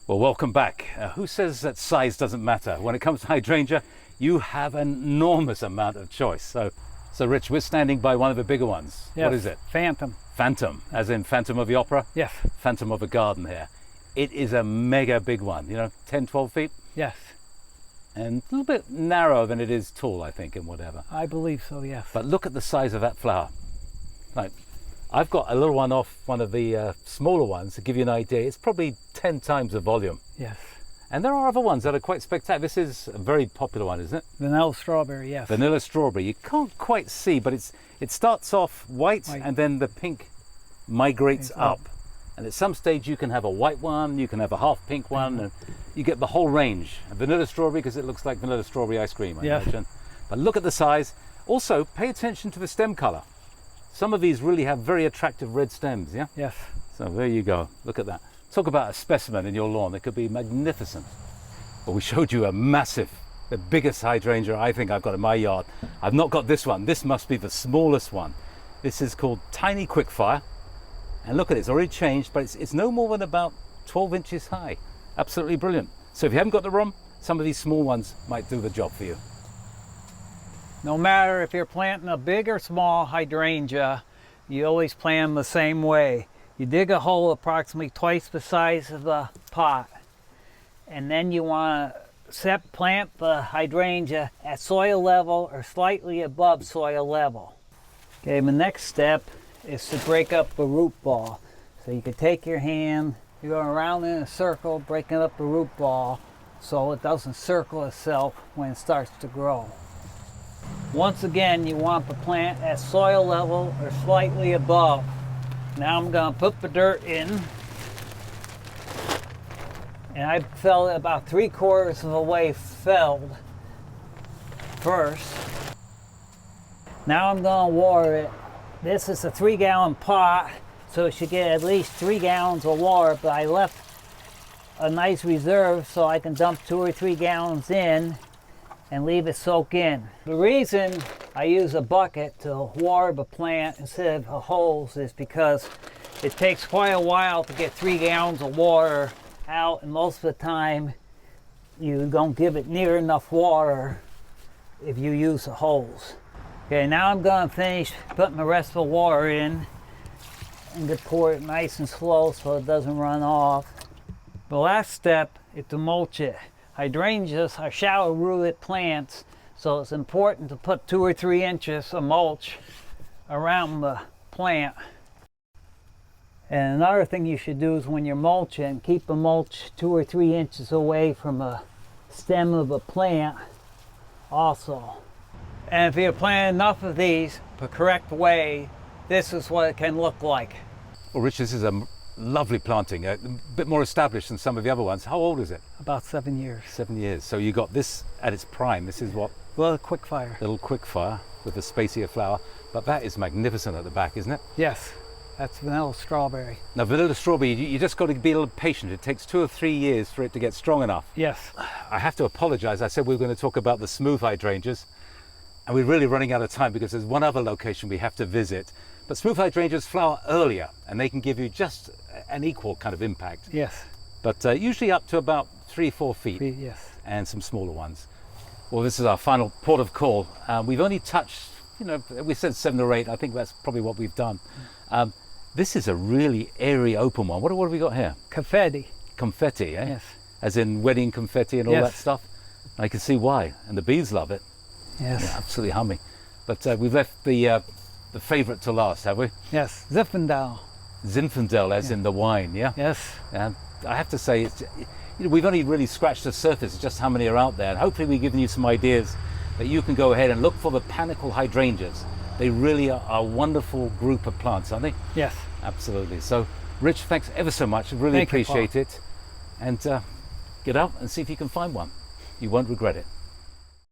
Well, welcome back. Who says that size doesn't matter? When it comes to hydrangea, you have an enormous amount of choice. So Rich, we're standing by one of the bigger ones. Yes, What is it? Phantom. Phantom, as in Phantom of the Opera? Yes. Phantom of the Garden here. It is a mega big one, 10, 12 feet, Yes. and a little bit narrower than it is tall, I think, and whatever. I believe so, yes. But look at the size of that flower. Like, I've got a little one off one of the smaller ones to give you an idea. It's probably 10 times the volume. Yes. And there are other ones that are quite spectacular. This is a very popular one, isn't it? Vanilla strawberry, yes. Vanilla strawberry. You can't quite see, but it starts off white, White. and then the pink migrates up. And at some stage you can have a white one, you can have a half pink one, and you get the whole range. A vanilla strawberry, because it looks like vanilla strawberry ice cream, I imagine. But look at the size. Also, pay attention to the stem color. Some of these really have very attractive red stems, yeah? Yes. So there you go, look at that. Talk about a specimen in your lawn, it could be magnificent. But we showed you a massive, the biggest hydrangea I think I've got in my yard. I've not got this one, this must be the smallest one. This is called Tiny Quickfire. And look at it, it's already changed, but it's no more than about 12 inches high. Absolutely brilliant. So if you haven't got the room, some of these small ones might do the job for you. No matter if you're planting a big or small hydrangea, you always plant them the same way. You dig a hole approximately twice the size of the pot, and then you want to plant the hydrangea at soil level or slightly above soil level. Okay, the next step is to break up the root ball. So you can take your hand, you go around in a circle, breaking up the root ball so it doesn't circle itself when it starts to grow. Once again, you want the plant at soil level or slightly above. Now I'm going to put the dirt in, and I filled it about 3/4 of the way filled first. Now I'm going to water it. This is a 3-gallon pot, so it should get at least 3 gallons of water, but I left a nice reserve so I can dump 2 or 3 gallons in and leave it soak in. The reason I use a bucket to water the plant instead of a hose is because it takes quite a while to get 3 gallons of water out, and most of the time you don't give it near enough water if you use a hose. Okay, now I'm going to finish putting the rest of the water in and pour it nice and slow so it doesn't run off. The last step is to mulch it. Hydrangeas are shallow-rooted plants, so it's important to put 2 or 3 inches of mulch around the plant. And another thing you should do is when you're mulching, keep the mulch 2 or 3 inches away from the stem of the plant also. And if you plant enough of these the correct way, this is what it can look like. Well, Rich, this is a lovely planting, a bit more established than some of the other ones. How old is it? About 7 years. 7 years. So you got this at its prime. This is what? Little Quickfire. Little Quickfire with a spacier flower. But that is magnificent at the back, isn't it? Yes, that's vanilla strawberry. Now, vanilla strawberry, you just got to be a little patient. It takes 2 or 3 years for it to get strong enough. Yes. I have to apologize. I said we were going to talk about the smooth hydrangeas, and we're really running out of time because there's one other location we have to visit. But smooth hydrangeas flower earlier, and they can give you just an equal kind of impact. Yes. But usually up to about 3-4 feet. Yes. And some smaller ones. Well, this is our final port of call. We've only touched, we said 7 or 8. I think that's probably what we've done. This is a really airy, open one. What have we got here? Confetti. Confetti, eh? Yes. As in wedding confetti and all that stuff. I can see why, and the bees love it. Yes. Yeah, absolutely humming. But we've left the favourite to last, have we? Yes, Zinfandel. Zinfandel, as in the wine, yeah? Yes. And I have to say, we've only really scratched the surface of just how many are out there, and hopefully we've given you some ideas that you can go ahead and look for the panicle hydrangeas. They really are a wonderful group of plants, aren't they? Yes. Absolutely. So, Rich, thanks ever so much. I really appreciate it. And get out and see if you can find one. You won't regret it.